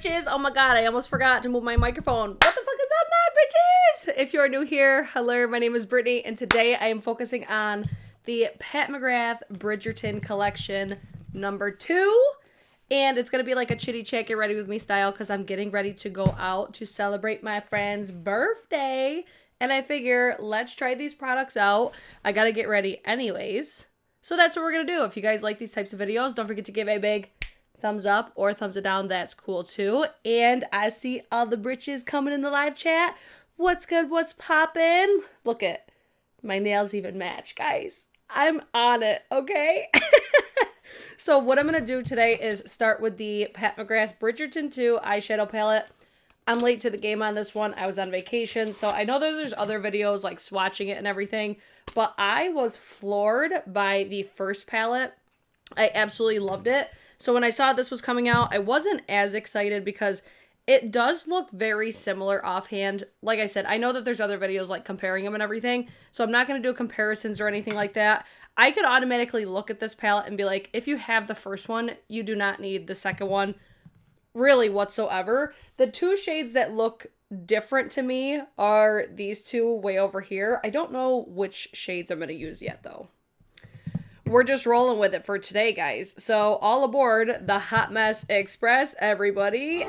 Britches. Oh my god, I almost forgot to move my microphone. What the fuck is up, my Britches? If you're new here, hello, my name is Brittany, and today I am focusing on the Pat McGrath Bridgerton collection number 2. And it's going to be like a chitty chat, get ready with me style, because I'm getting ready to go out to celebrate my friend's birthday. And I figure, let's try these products out. I got to get ready anyways. So that's what we're going to do. If you guys like these types of videos, don't forget to give a big thumbs up or thumbs it down. That's cool too. And I see all the britches coming in the live chat. What's good? What's poppin'? Look at my nails even match, guys. I'm on it, okay? So what I'm going to do today is start with the Pat McGrath Bridgerton 2 eyeshadow palette. I'm late to the game on this one. I was on vacation, so I know there's other videos like swatching it and everything, but I was floored by the first palette. I absolutely loved it. So when I saw this was coming out, I wasn't as excited because it does look very similar offhand. Like I said, I know that there's other videos like comparing them and everything, so I'm not going to do comparisons or anything like that. I could automatically look at this palette and be like, if you have the first one, you do not need the second one really whatsoever. The two shades that look different to me are these two way over here. I don't know which shades I'm going to use yet though. We're just rolling with it for today, guys. So all aboard the Hot Mess Express, everybody.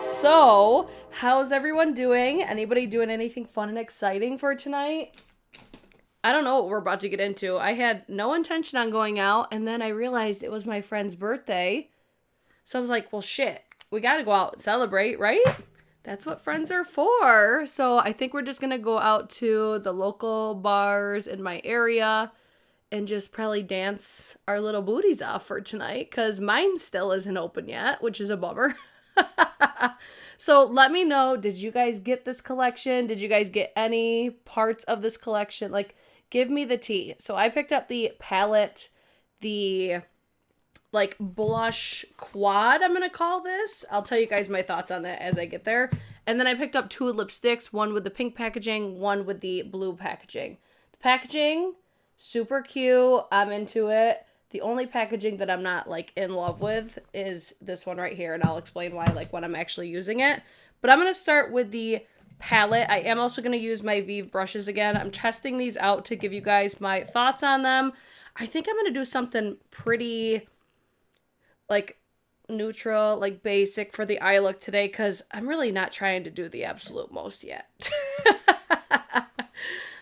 So, how's everyone doing? Anybody doing anything fun and exciting for tonight? I don't know what we're about to get into. I had no intention on going out, and then I realized it was my friend's birthday. So I was like, well, shit, we got to go out and celebrate, right? That's what friends are for. So I think we're just going to go out to the local bars in my area and just probably dance our little booties off for tonight, because mine still isn't open yet, which is a bummer. So let me know, did you guys get this collection? Did you guys get any parts of this collection? Like, give me the tea. So I picked up the palette, the like blush quad, I'm gonna call this. I'll tell you guys my thoughts on that as I get there. And then I picked up 2 lipsticks, one with the pink packaging, one with the blue packaging. The packaging, super cute. I'm into it. The only packaging that I'm not like in love with is this one right here, and I'll explain why like when I'm actually using it. But I'm gonna start with the palette. I am also gonna use my Vive brushes again. I'm testing these out to give you guys my thoughts on them. I think I'm gonna do something pretty like neutral, like basic for the eye look today, because I'm really not trying to do the absolute most yet.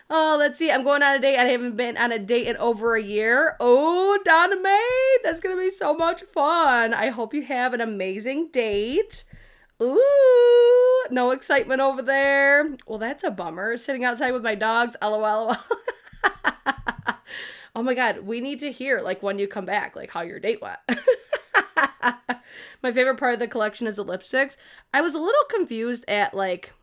Oh, let's see. I'm going on a date. I haven't been on a date in over a year. Oh, Donna May, that's going to be so much fun. I hope you have an amazing date. Ooh, no excitement over there. Well, that's a bummer. Sitting outside with my dogs. LOL. Oh my God, we need to hear like when you come back, like how your date went. My favorite part of the collection is the lipsticks. I was a little confused at like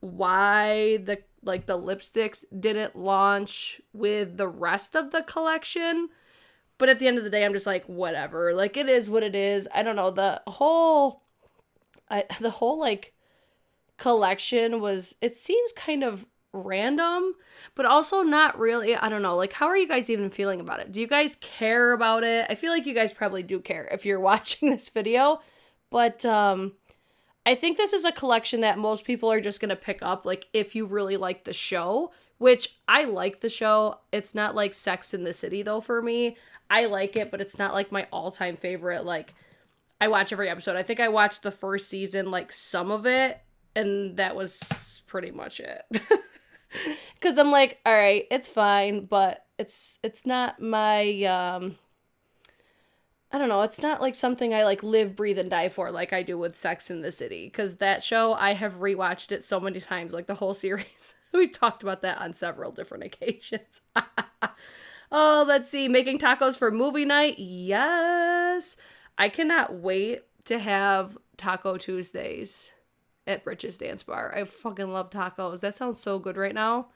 why the lipsticks didn't launch with the rest of the collection. But at the end of the day, I'm just like, whatever. Like, it is what it is. I don't know. The whole like collection was, it seems kind of random, but also not really. I don't know. Like, how are you guys even feeling about it? Do you guys care about it? I feel like you guys probably do care if you're watching this video. But, I think this is a collection that most people are just going to pick up, like, if you really like the show, which I like the show. It's not like Sex in the City, though, for me. I like it, but it's not, like, my all-time favorite. Like, I watch every episode. I think I watched the first season, like, some of it, and that was pretty much it. Because I'm like, all right, it's fine, but it's not my, I don't know, it's not like something I like live, breathe, and die for like I do with Sex in the City. Because that show, I have rewatched it so many times, like the whole series. We've talked about that on several different occasions. Oh, let's see. Making tacos for movie night. Yes. I cannot wait to have Taco Tuesdays at Britches Dance Bar. I fucking love tacos. That sounds so good right now.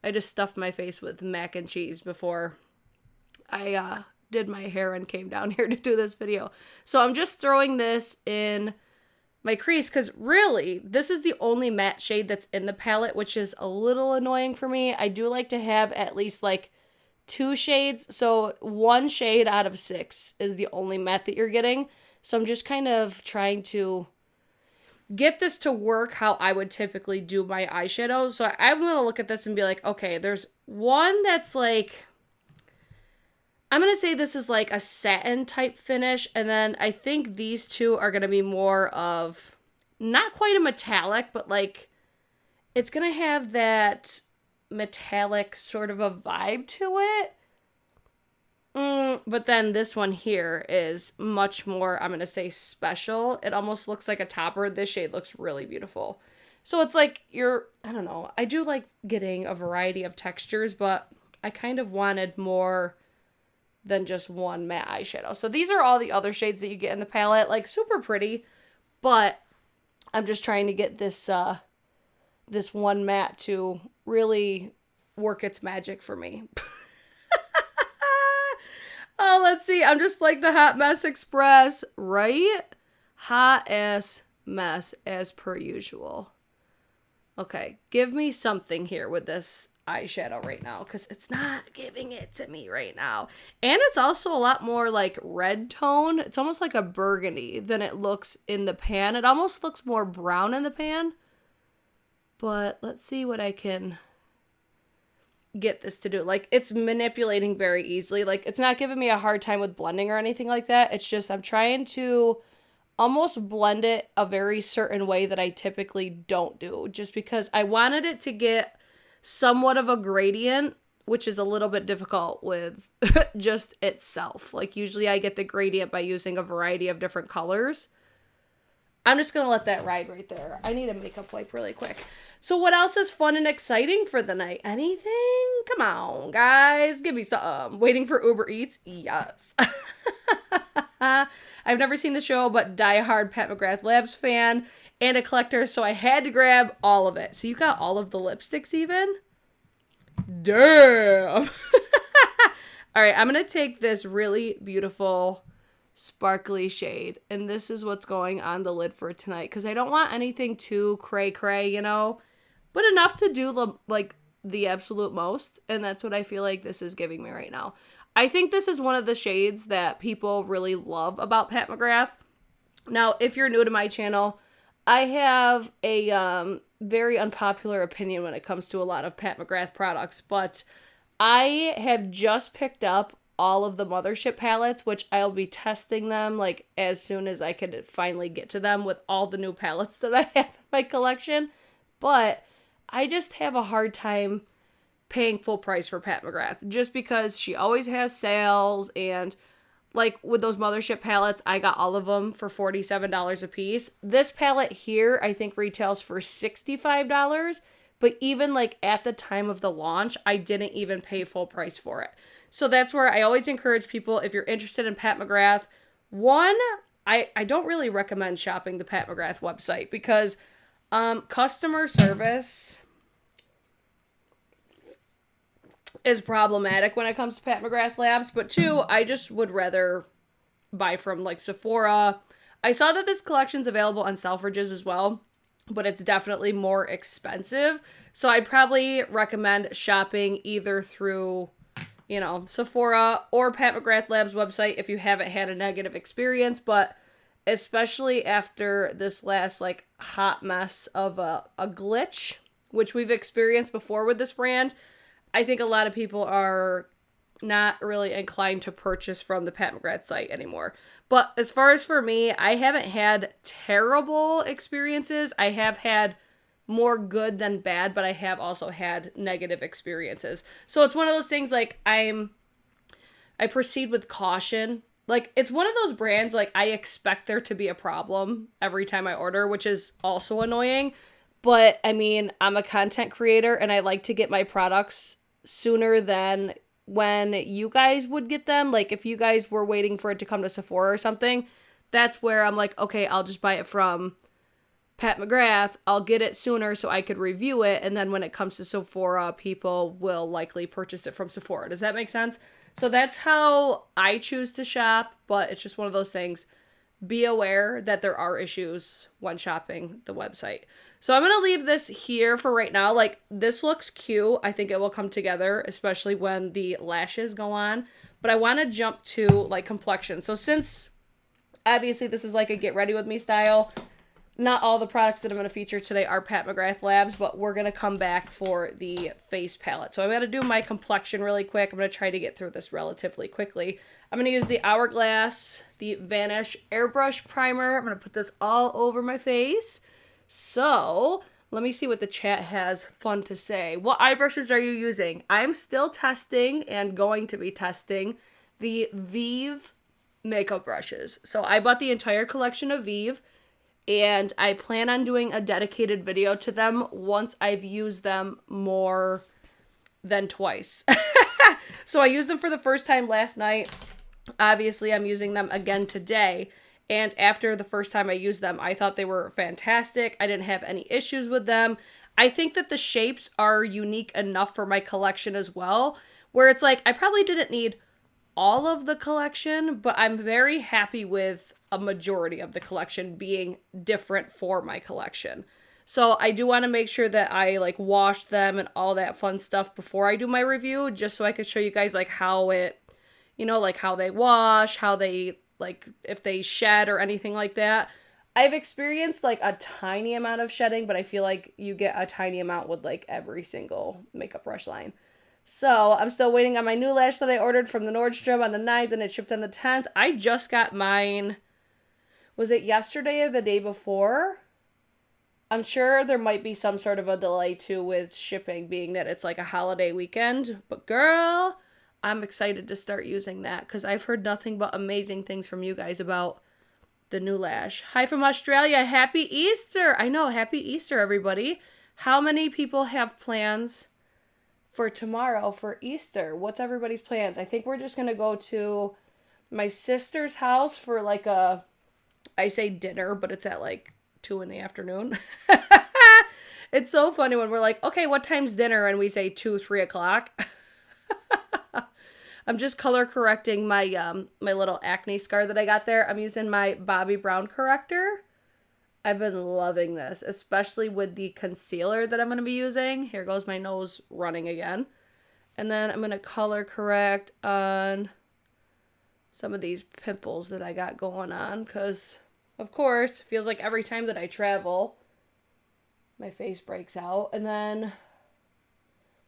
I just stuffed my face with mac and cheese before I, did my hair and came down here to do this video. So I'm just throwing this in my crease because really this is the only matte shade that's in the palette, which is a little annoying for me. I do like to have at least like 2 shades. So 1 shade out of 6 is the only matte that you're getting. So I'm just kind of trying to get this to work how I would typically do my eyeshadow. So I'm going to look at this and be like, okay, there's one that's like, I'm going to say this is like a satin type finish. And then I think these two are going to be more of not quite a metallic, but like it's going to have that metallic sort of a vibe to it. But then this one here is much more, I'm going to say, special. It almost looks like a topper. This shade looks really beautiful. So it's like I don't know. I do like getting a variety of textures, but I kind of wanted more than just one matte eyeshadow. So these are all the other shades that you get in the palette. Like, super pretty, but I'm just trying to get this, this one matte to really work its magic for me. Oh, let's see. I'm just like the Hot Mess Express, right? Hot ass mess as per usual. Okay, give me something here with this eyeshadow right now, because it's not giving it to me right now. And it's also a lot more like red tone. It's almost like a burgundy than it looks in the pan. It almost looks more brown in the pan. But let's see what I can get this to do. Like, it's manipulating very easily. Like, it's not giving me a hard time with blending or anything like that. It's just I'm trying to almost blend it a very certain way that I typically don't do, just because I wanted it to get somewhat of a gradient, which is a little bit difficult with just itself. Like, usually I get the gradient by using a variety of different colors. I'm just going to let that ride right there. I need a makeup wipe really quick. So what else is fun and exciting for the night? Anything? Come on, guys. Give me some. Waiting for Uber Eats? Yes. I've never seen the show, but diehard Pat McGrath Labs fan and a collector, so I had to grab all of it. So you got all of the lipsticks even? Damn. All right, I'm going to take this really beautiful sparkly shade, and this is what's going on the lid for tonight, because I don't want anything too cray-cray, you know, but enough to do like the absolute most, and that's what I feel like this is giving me right now. I think this is one of the shades that people really love about Pat McGrath. Now, if you're new to my channel, I have a very unpopular opinion when it comes to a lot of Pat McGrath products, but I have just picked up all of the Mothership palettes, which I'll be testing them like as soon as I could finally get to them with all the new palettes that I have in my collection. But I just have a hard time paying full price for Pat McGrath, just because she always has sales. And like with those Mothership palettes, I got all of them for $47 a piece. This palette here, I think retails for $65. But even like at the time of the launch, I didn't even pay full price for it. So that's where I always encourage people, if you're interested in Pat McGrath, one, I don't really recommend shopping the Pat McGrath website, because customer service is problematic when it comes to Pat McGrath Labs. But two, I just would rather buy from like Sephora. I saw that this collection's available on Selfridges as well, but it's definitely more expensive. So I'd probably recommend shopping either through, you know, Sephora or Pat McGrath Labs website if you haven't had a negative experience. But especially after this last like hot mess of a glitch, which we've experienced before with this brand, I think a lot of people are not really inclined to purchase from the Pat McGrath site anymore. But as far as for me, I haven't had terrible experiences. I have had more good than bad, but I have also had negative experiences. So it's one of those things, like, I proceed with caution. Like, it's one of those brands, like, I expect there to be a problem every time I order, which is also annoying. But, I mean, I'm a content creator, and I like to get my products sooner than when you guys would get them. Like, if you guys were waiting for it to come to Sephora or something, that's where I'm like, okay, I'll just buy it from Pat McGrath. I'll get it sooner so I could review it, and then when it comes to Sephora, people will likely purchase it from Sephora. Does that make sense? So that's how I choose to shop, but it's just one of those things. Be aware that there are issues when shopping the website. So I'm going to leave this here for right now. Like, this looks cute. I think it will come together, especially when the lashes go on. But I want to jump to, like, complexion. So since Obviously, this is like a get ready with me style. Not all the products that I'm going to feature today are Pat McGrath Labs, but we're going to come back for the face palette. So I'm going to do my complexion really quick. I'm going to try to get through this relatively quickly. I'm going to use the Hourglass, the Vanish Airbrush Primer. I'm going to put this all over my face. So let me see what the chat has fun to say. What eye brushes are you using? I'm still testing and going to be testing the Vive makeup brushes. So I bought the entire collection of Vive, and I plan on doing a dedicated video to them once I've used them more than twice. So I used them for the first time last night. Obviously, I'm using them again today. And after the first time I used them, I thought they were fantastic. I didn't have any issues with them. I think that the shapes are unique enough for my collection as well, where it's like, I probably didn't need all of the collection, but I'm very happy with a majority of the collection being different for my collection. So I do want to make sure that I like wash them and all that fun stuff before I do my review, just so I could show you guys like how it, you know, like how they wash, how they like, if they shed or anything like that. I've experienced like a tiny amount of shedding, but I feel like you get a tiny amount with like every single makeup brush line. So I'm still waiting on my new lash that I ordered from the Nordstrom on the 9th and it shipped on the 10th. I just got mine, was it yesterday or the day before? I'm sure there might be some sort of a delay too with shipping, being that it's like a holiday weekend. But girl, I'm excited to start using that because I've heard nothing but amazing things from you guys about the new lash. Hi from Australia. Happy Easter. I know. Happy Easter, everybody. How many people have plans for tomorrow for Easter? What's everybody's plans? I think we're just going to go to my sister's house for like a, I say dinner, but it's at like 2 in the afternoon. It's so funny when we're like, okay, what time's dinner? And we say 2, 3 o'clock. I'm just color correcting my my little acne scar that I got there. I'm using my Bobbi Brown corrector. I've been loving this, especially with the concealer that I'm going to be using. Here goes my nose running again. And then I'm going to color correct on some of these pimples that I got going on because, of course, it feels like every time that I travel, my face breaks out. And then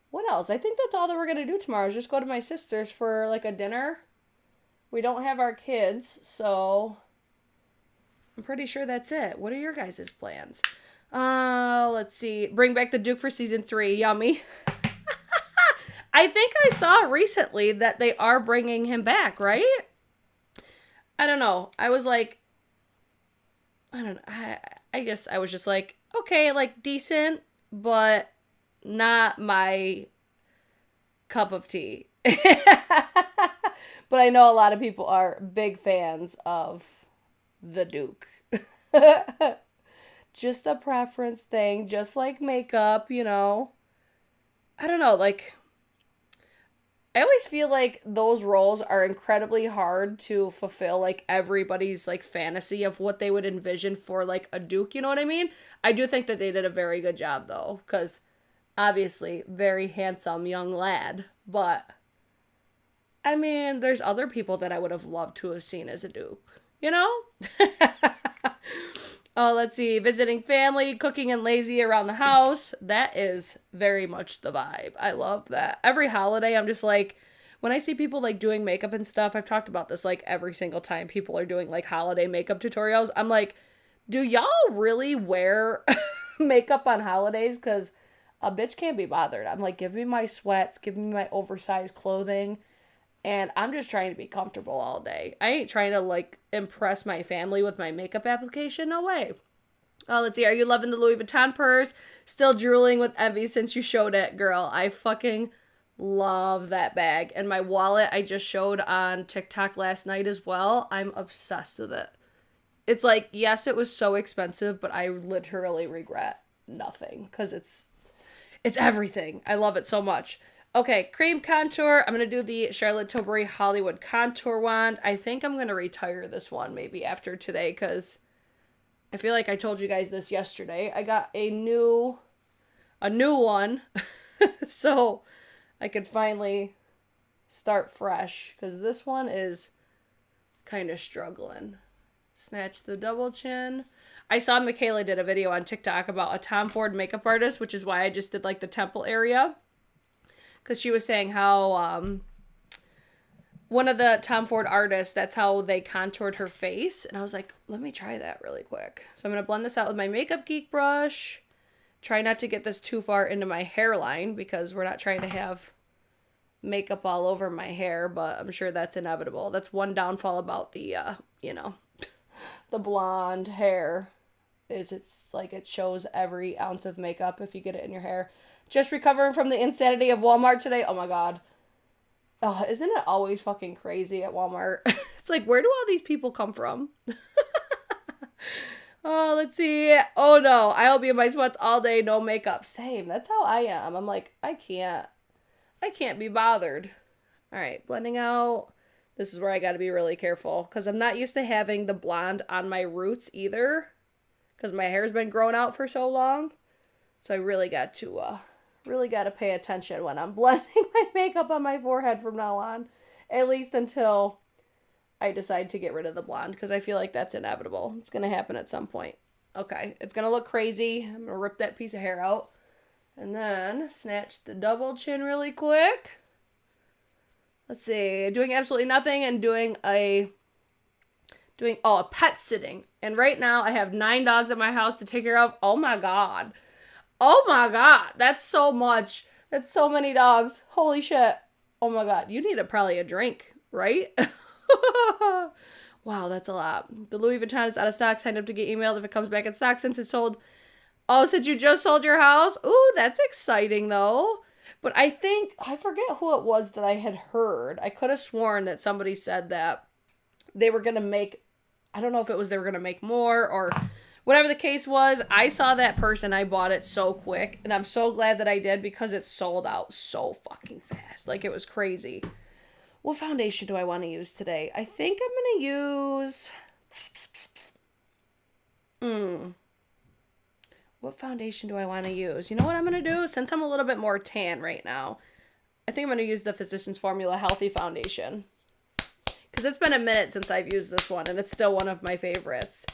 what else? I think that's all that we're going to do tomorrow is just go to my sister's for like a dinner. We don't have our kids, so I'm pretty sure that's it. What are your guys' plans? Let's see. Bring back the Duke for season 3. Yummy. I think I saw recently that they are bringing him back, right? I don't know. I was like, I don't know. I guess I was just like, okay, like decent, but not my cup of tea. But I know a lot of people are big fans of the Duke. Just a preference thing, just like makeup, you know. I don't know, like, I always feel like those roles are incredibly hard to fulfill, like, everybody's, like, fantasy of what they would envision for, like, a Duke, you know what I mean? I do think that they did a very good job, though, because obviously, very handsome young lad, but I mean, there's other people that I would have loved to have seen as a Duke, you know? Oh, let's see. Visiting family, cooking and lazy around the house. That is very much the vibe. I love that. Every holiday, I'm just like, when I see people like doing makeup and stuff, I've talked about this like every single time people are doing like holiday makeup tutorials. I'm like, do y'all really wear makeup on holidays? Because a bitch can't be bothered. I'm like, give me my sweats, give me my oversized clothing. And I'm just trying to be comfortable all day. I ain't trying to, like, impress my family with my makeup application. No way. Let's see. Are you loving the Louis Vuitton purse? Still drooling with envy since you showed it, girl. I fucking love that bag. And my wallet I just showed on TikTok last night as well. I'm obsessed with it. It's like, yes, it was so expensive, but I literally regret nothing. Because it's everything. I love it so much. Okay, cream contour. I'm going to do the Charlotte Tilbury Hollywood Contour Wand. I think I'm going to retire this one maybe after today because I feel like I told you guys this yesterday. I got a new one so I could finally start fresh because this one is kind of struggling. Snatch the double chin. I saw Michaela did a video on TikTok about a Tom Ford makeup artist, which is why I just did like the temple area. Because she was saying how one of the Tom Ford artists, that's how they contoured her face. And I was like, let me try that really quick. So I'm going to blend this out with my Makeup Geek brush. Try not to get this too far into my hairline because we're not trying to have makeup all over my hair, but I'm sure that's inevitable. That's one downfall about the, the blonde hair is it's like it shows every ounce of makeup if you get it in your hair. Just recovering from the insanity of Walmart today. Oh my God. Oh, isn't it always fucking crazy at Walmart? It's like, where do all these people come from? Oh, let's see. Oh no, I'll be in my sweats all day, no makeup. Same. That's how I am. I'm like, I can't be bothered. All right, blending out. This is where I got to be really careful because I'm not used to having the blonde on my roots either because my hair's been growing out for so long. So I really got to pay attention when I'm blending my makeup on my forehead from now on, at least until I decide to get rid of the blonde because I feel like that's inevitable. It's going to happen at some point. Okay, it's going to look crazy. I'm going to rip that piece of hair out and then snatch the double chin really quick. Let's see, doing absolutely nothing and doing a pet sitting. And right now I have 9 dogs at my house to take care of. Oh my God. Oh my God. That's so much. That's so many dogs. Holy shit. Oh my God. You need probably a drink, right? Wow, that's a lot. The Louis Vuitton is out of stock. Signed up to get emailed if it comes back in stock since it's sold. Oh, since you just sold your house? Ooh, that's exciting though. But I forget who it was that I had heard. I could have sworn that somebody said that they were going to make, I don't know if it was they were going to make more or whatever the case was. I saw that person. I bought it so quick. And I'm so glad that I did because it sold out so fucking fast. Like it was crazy. What foundation do I want to use today? I think I'm going to use... What foundation do I want to use? You know what I'm going to do? Since I'm a little bit more tan right now, I think I'm going to use the Physicians Formula Healthy Foundation. Because it's been a minute since I've used this one, and it's still one of my favorites.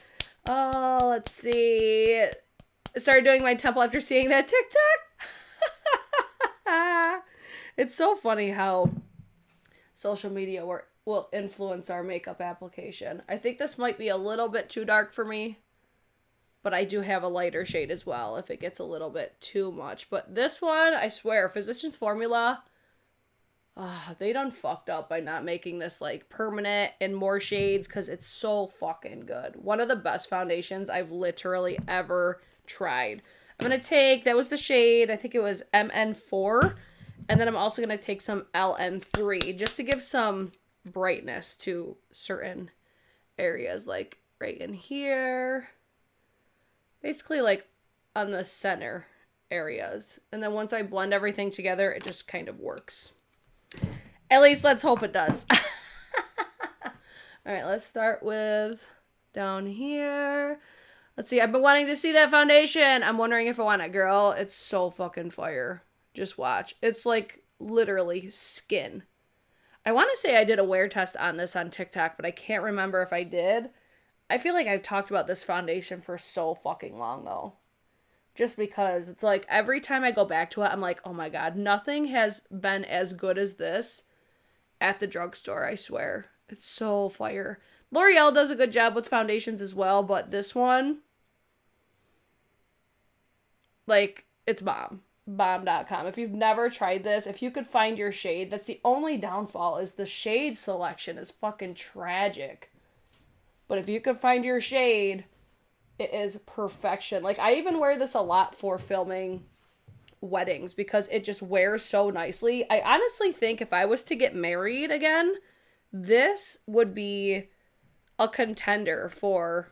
Oh, let's see. I started doing my temple after seeing that TikTok. It's so funny how social media will influence our makeup application. I think this might be a little bit too dark for me. But I do have a lighter shade as well if it gets a little bit too much. But this one, I swear, Physicians Formula, they done fucked up by not making this like permanent and more shades because it's so fucking good. One of the best foundations I've literally ever tried. I'm going to take, that was the shade, I think it was MN4. And then I'm also going to take some LN3 just to give some brightness to certain areas like right in here. Basically, like, on the center areas. And then once I blend everything together, it just kind of works. At least let's hope it does. Alright, let's start with down here. Let's see, I've been wanting to see that foundation. I'm wondering if I want it, girl. It's so fucking fire. Just watch. It's, like, literally skin. I want to say I did a wear test on this on TikTok, but I can't remember if I did. I feel like I've talked about this foundation for so fucking long, though. Just because it's like every time I go back to it, I'm like, oh my God, nothing has been as good as this at the drugstore, I swear. It's so fire. L'Oreal does a good job with foundations as well, but this one, like, it's bomb. Bomb.com. If you've never tried this, if you could find your shade, that's the only downfall is the shade selection is fucking tragic. But if you could find your shade, it is perfection. Like, I even wear this a lot for filming weddings because it just wears so nicely. I honestly think if I was to get married again, this would be a contender for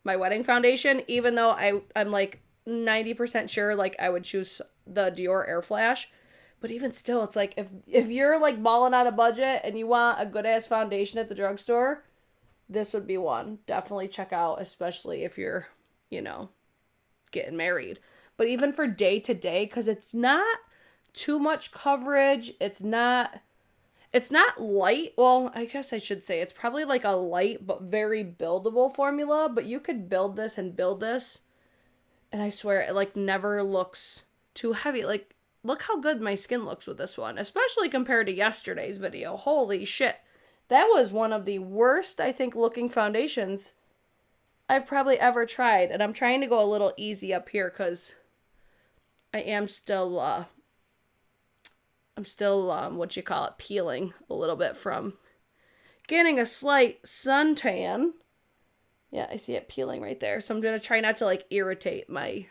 my wedding foundation, even though I'm like 90% sure like I would choose the Dior Air Flash. But even still, it's like if you're like balling on a budget and you want a good ass foundation at the drugstore, this would be one. Definitely check out, especially if you're, getting married. But even for day to day, because it's not too much coverage. It's not, It's not light. Well, I guess I should say it's probably like a light but very buildable formula, but you could build this and build this. And I swear it like never looks too heavy. Like, look how good my skin looks with this one, especially compared to yesterday's video. Holy shit. That was one of the worst, I think, looking foundations I've probably ever tried. And I'm trying to go a little easy up here because I am still, what you call it, peeling a little bit from getting a slight suntan. Yeah, I see it peeling right there. So I'm going to try not to, like, irritate my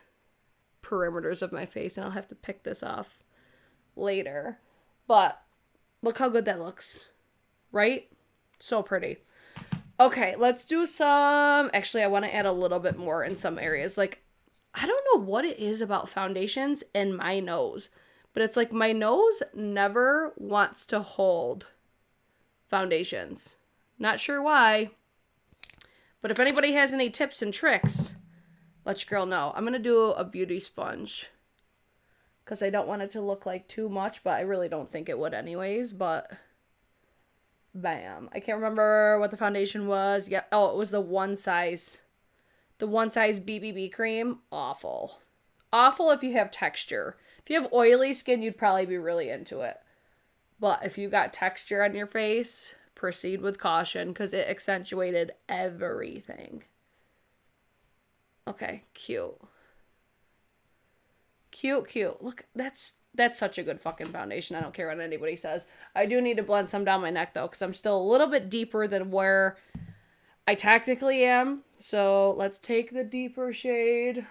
perimeters of my face. And I'll have to pick this off later. But look how good that looks. Right? So pretty. Okay, let's do some... Actually, I want to add a little bit more in some areas. Like, I don't know what it is about foundations and my nose. But it's like my nose never wants to hold foundations. Not sure why. But if anybody has any tips and tricks, let your girl know. I'm going to do a beauty sponge. Because I don't want it to look like too much, but I really don't think it would anyways. But, bam. I can't remember what the foundation was. Yeah. Oh, it was the one size. The one size BBB cream. Awful. Awful if you have texture. If you have oily skin, you'd probably be really into it. But if you got texture on your face, proceed with caution because it accentuated everything. Okay, cute. Cute, cute. Look, that's such a good fucking foundation. I don't care what anybody says. I do need to blend some down my neck, though, because I'm still a little bit deeper than where I technically am. So let's take the deeper shade,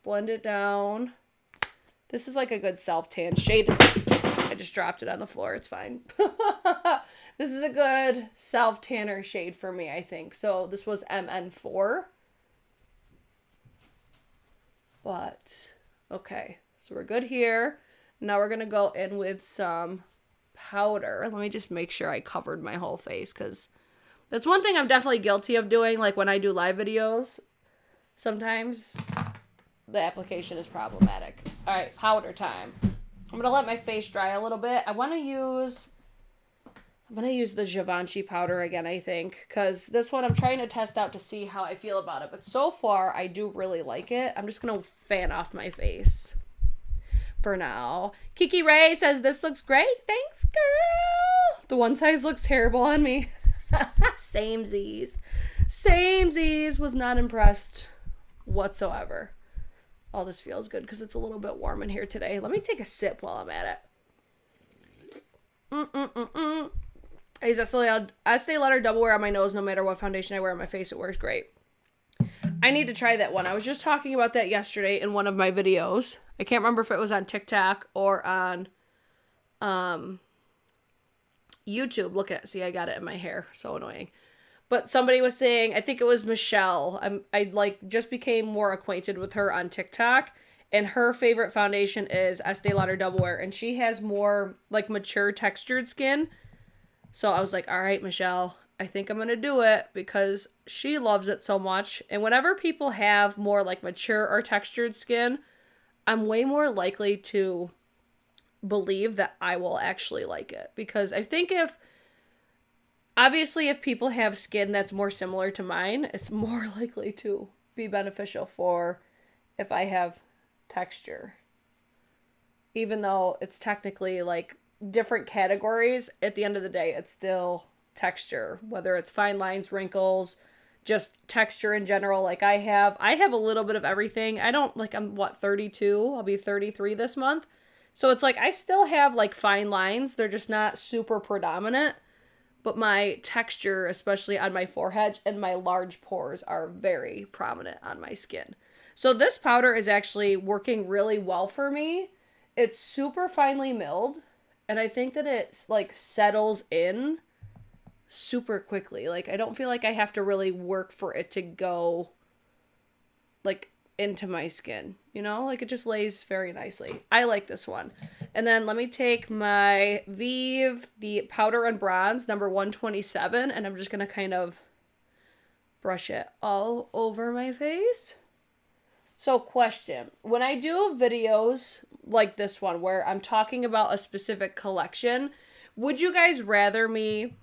blend it down. This is like a good self-tan shade. I just dropped it on the floor. It's fine. This is a good self-tanner shade for me, I think. So this was MN4. But, okay. So we're good here. Now we're going to go in with some powder. Let me just make sure I covered my whole face because that's one thing I'm definitely guilty of doing. Like when I do live videos, sometimes the application is problematic. All right, powder time. I'm going to let my face dry a little bit. I'm going to use the Givenchy powder again, I think, because this one I'm trying to test out to see how I feel about it. But so far, I do really like it. I'm just going to fan off my face for now. Kiki Ray says, this looks great. Thanks, girl. The one size looks terrible on me. Samesies. Samesies. Was not impressed whatsoever. Oh, this feels good because it's a little bit warm in here today. Let me take a sip while I'm at it. I use Estee Lauder Double Wear on my nose no matter what foundation I wear on my face. It works great. I need to try that one. I was just talking about that yesterday in one of my videos. I can't remember if it was on TikTok or on YouTube. Look at, see, I got it in my hair. So annoying. But somebody was saying, I think it was Michelle. I like just became more acquainted with her on TikTok. And her favorite foundation is Estee Lauder Double Wear. And she has more like mature textured skin. So I was like, all right, Michelle, I think I'm going to do it because she loves it so much. And whenever people have more like mature or textured skin, I'm way more likely to believe that I will actually like it. Because I think obviously if people have skin that's more similar to mine, it's more likely to be beneficial for if I have texture. Even though it's technically like different categories, at the end of the day, it's still texture, whether it's fine lines, wrinkles, just texture in general. Like I have a little bit of everything. I'm 32, I'll be 33 this month. So it's like, I still have like fine lines. They're just not super predominant, but my texture, especially on my forehead and my large pores, are very prominent on my skin. So this powder is actually working really well for me. It's super finely milled. And I think that it like settles in super quickly. Like I don't feel like I have to really work for it to go like into my skin, you know? Like it just lays very nicely. I like this one. And then let me take my Vive, the Powder and Bronze number 127, and I'm just going to kind of brush it all over my face. So question, when I do videos like this one where I'm talking about a specific collection, Would you guys rather me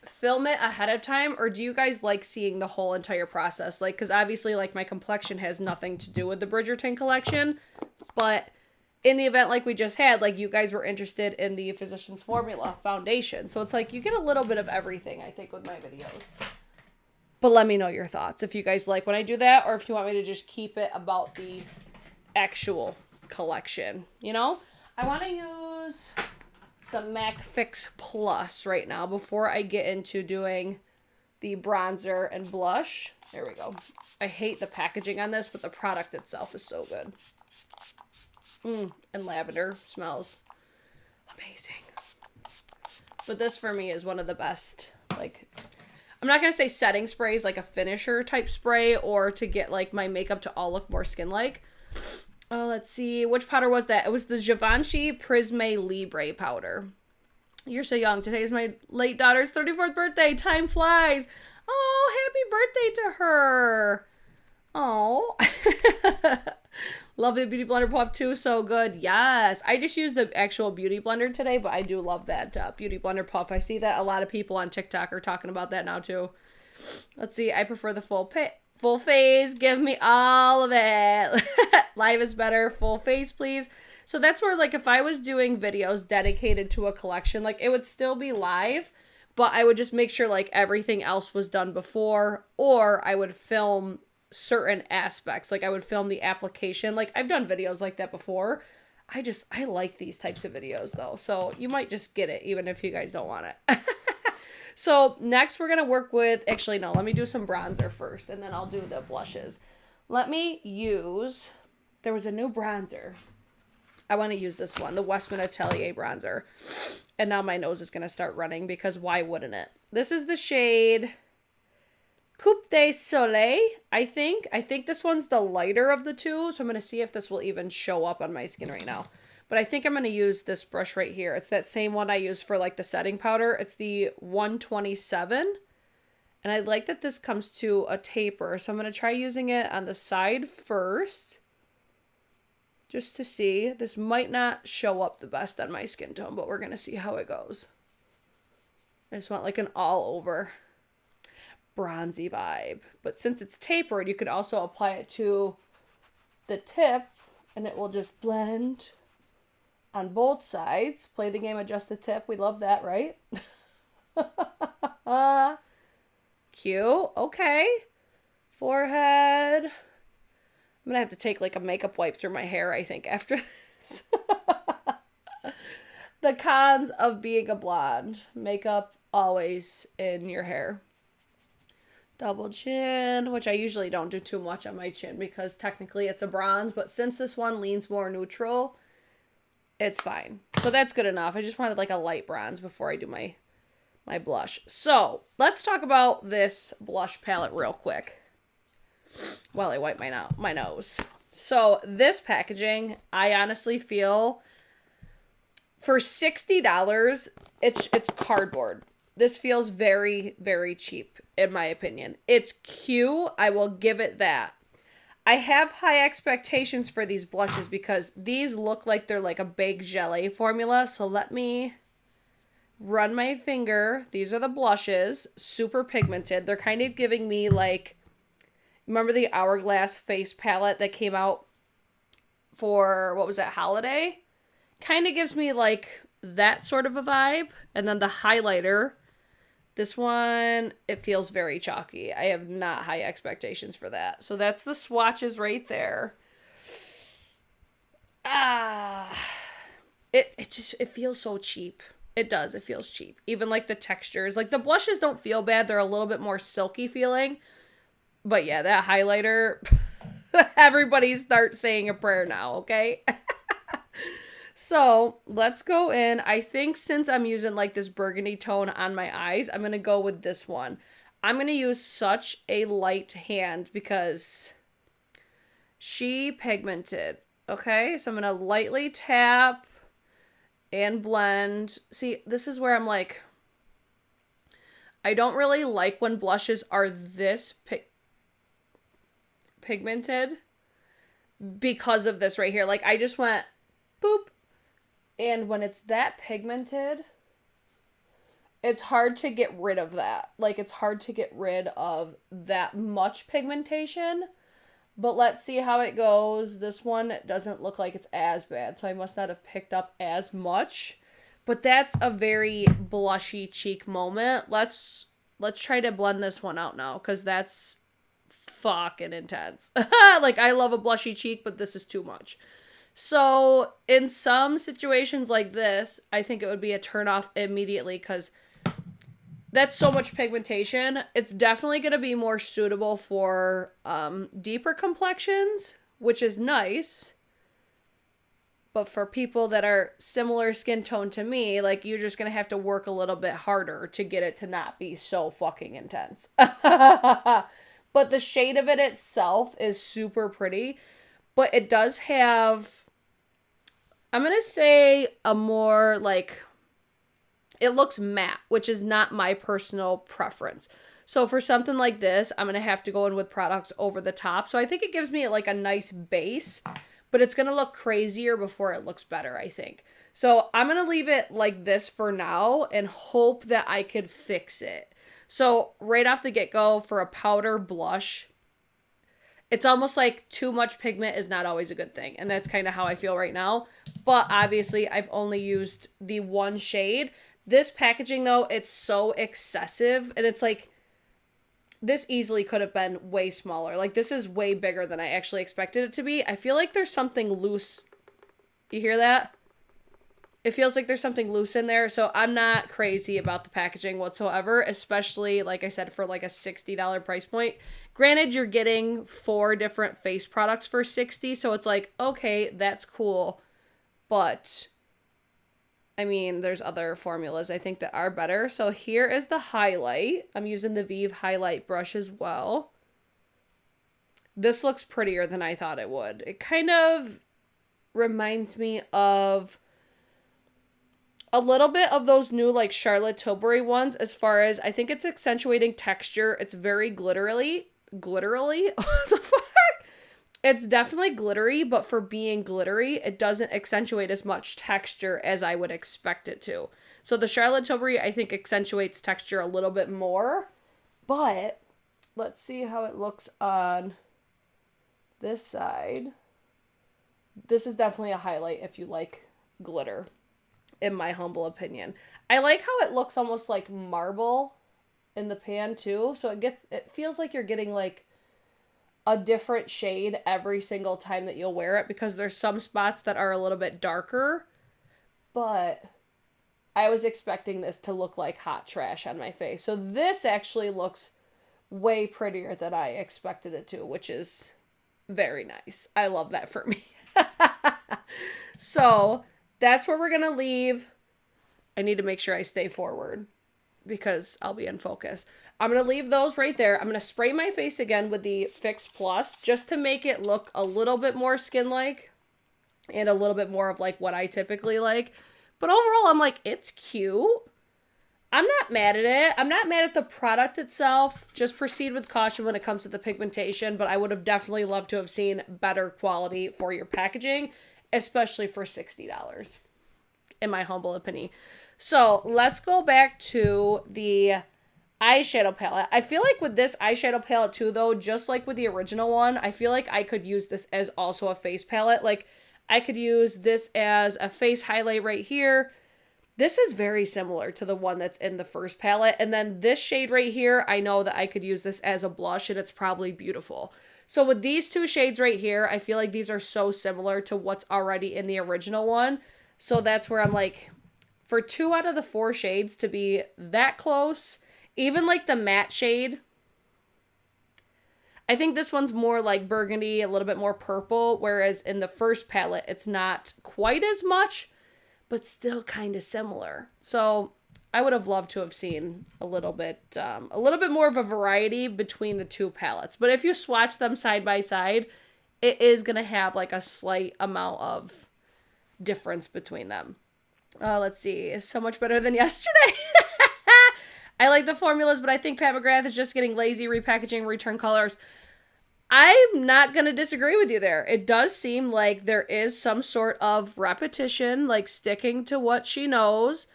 film it ahead of time, or do you guys like seeing the whole entire process? Like, because obviously, like, my complexion has nothing to do with the Bridgerton collection, but in the event like we just had, like, you guys were interested in the Physicians Formula foundation, so it's like you get a little bit of everything, I think, with my videos. But let me know your thoughts if you guys like when I do that, or if you want me to just keep it about the actual collection, you know? I want to use some MAC Fix Plus right now before I get into doing the bronzer and blush. There we go. I hate the packaging on this, but the product itself is so good. And lavender smells amazing. But this for me is one of the best, like, I'm not going to say setting sprays, like a finisher type spray, or to get like my makeup to all look more skin-like. Oh, let's see. Which powder was that? It was the Givenchy Prisme Libre powder. You're so young. Today is my late daughter's 34th birthday. Time flies. Oh, happy birthday to her. Oh. Love the Beauty Blender Puff too. So good. Yes. I just used the actual Beauty Blender today, but I do love that Beauty Blender Puff. I see that a lot of people on TikTok are talking about that now too. Let's see. I prefer the full face. Give me all of it. Live is better. Full face, please. So that's where, like, if I was doing videos dedicated to a collection, like, it would still be live, but I would just make sure, like, everything else was done before, or I would film certain aspects. Like, I would film the application. Like, I've done videos like that before. I like these types of videos, though. So you might just get it, even if you guys don't want it. So next we're going to work with, actually, no, let me do some bronzer first, and then I'll do the blushes. Let me use, there was a new bronzer. I want to use this one, the Westman Atelier bronzer. And now my nose is going to start running, because why wouldn't it? This is the shade Coupe de Soleil, I think. I think this one's the lighter of the two, so I'm going to see if this will even show up on my skin right now. But I think I'm going to use this brush right here. It's that same one I use for, like, the setting powder. It's the 127. And I like that this comes to a taper. So I'm going to try using it on the side first, just to see. This might not show up the best on my skin tone, but we're going to see how it goes. I just want, like, an all-over bronzy vibe. But since it's tapered, you could also apply it to the tip, and it will just blend on both sides. Play the game, adjust the tip. We love that, right? Cute. Okay. Forehead. I'm gonna have to take, like, a makeup wipe through my hair, I think, after this. The cons of being a blonde. Makeup always in your hair. Double chin, which I usually don't do too much on my chin because technically it's a bronze, but since this one leans more neutral, it's fine. So that's good enough. I just wanted, like, a light bronze before I do my blush. So let's talk about this blush palette real quick while I wipe my nose. So this packaging, I honestly feel for $60, it's cardboard. This feels very, very cheap, in my opinion. It's cute. I will give it that. I have high expectations for these blushes because these look like they're like a baked jelly formula. So let me run my finger. These are the blushes. Super pigmented. They're kind of giving me, like, remember the Hourglass face palette that came out for, what was that, holiday? Kind of gives me, like, that sort of a vibe. And then the highlighter, this one, it feels very chalky. I have not high expectations for that. So that's the swatches right there. It feels so cheap. It does. It feels cheap. Even, like, the textures. Like, the blushes don't feel bad. They're a little bit more silky feeling. But yeah, that highlighter, everybody start saying a prayer now, okay? So let's go in. I think since I'm using, like, this burgundy tone on my eyes, I'm going to go with this one. I'm going to use such a light hand because she pigmented. Okay, so I'm going to lightly tap and blend. See, this is where I'm like, I don't really like when blushes are this pigmented because of this right here. Like, I just went boop. And when it's that pigmented, it's hard to get rid of that. Like, it's hard to get rid of that much pigmentation. But let's see how it goes. This one doesn't look like it's as bad, so I must not have picked up as much. But that's a very blushy cheek moment. Let's try to blend this one out now, because that's fucking intense. Like, I love a blushy cheek, but this is too much. So in some situations like this, I think it would be a turnoff immediately, because that's so much pigmentation. It's definitely going to be more suitable for deeper complexions, which is nice. But for people that are similar skin tone to me, like, you're just going to have to work a little bit harder to get it to not be so fucking intense. But the shade of it itself is super pretty. But it does have, I'm going to say, a more, like, it looks matte, which is not my personal preference. So for something like this, I'm going to have to go in with products over the top. So I think it gives me, like, a nice base, but it's going to look crazier before it looks better, I think. So I'm going to leave it like this for now and hope that I could fix it. So right off the get-go, for a powder blush, it's almost like too much pigment is not always a good thing. And that's kind of how I feel right now. But obviously, I've only used the one shade. This packaging, though, it's so excessive. And it's like, this easily could have been way smaller. Like, this is way bigger than I actually expected it to be. I feel like there's something loose. You hear that? It feels like there's something loose in there. So I'm not crazy about the packaging whatsoever, especially, like I said, for like a $60 price point. Granted, you're getting 4 different face products for $60, so it's like, okay, that's cool. But, I mean, there's other formulas I think that are better. So here is the highlight. I'm using the Vive highlight brush as well. This looks prettier than I thought it would. It kind of reminds me of a little bit of those new, like, Charlotte Tilbury ones, as far as, I think it's accentuating texture. It's very glittery. Glitterily? What the fuck? It's definitely glittery, but for being glittery, it doesn't accentuate as much texture as I would expect it to. So the Charlotte Tilbury, I think, accentuates texture a little bit more. But let's see how it looks on this side. This is definitely a highlight if you like glitter, in my humble opinion. I like how it looks almost like marble in the pan too. So it feels like you're getting like a different shade every single time that you'll wear it, because there's some spots that are a little bit darker, but I was expecting this to look like hot trash on my face. So this actually looks way prettier than I expected it to, which is very nice. I love that for me. So that's where we're going to leave. I need to make sure I stay forward because I'll be in focus. I'm going to leave those right there. I'm going to spray my face again with the Fix Plus just to make it look a little bit more skin-like and a little bit more of like what I typically like. But overall, I'm like, it's cute. I'm not mad at it. I'm not mad at the product itself. Just proceed with caution when it comes to the pigmentation, but I would have definitely loved to have seen better quality for your packaging, especially for $60, in my humble opinion. So let's go back to the eyeshadow palette. I feel like with this eyeshadow palette too, though, just like with the original one, I feel like I could use this as also a face palette. Like, I could use this as a face highlight right here. This is very similar to the one that's in the first palette. And then this shade right here, I know that I could use this as a blush and it's probably beautiful. So with these two shades right here, I feel like these are so similar to what's already in the original one. So that's where I'm like, for 2 out of the 4 shades to be that close, even like the matte shade, I think this one's more like burgundy, a little bit more purple, whereas in the first palette, it's not quite as much, but still kind of similar. So I would have loved to have seen a little bit more of a variety between the 2 palettes. But if you swatch them side by side, it is going to have like a slight amount of difference between them. Let's see. It's so much better than yesterday. I like the formulas, but I think Pat McGrath is just getting lazy, repackaging, return colors. I'm not going to disagree with you there. It does seem like there is some sort of repetition, like sticking to what she knows.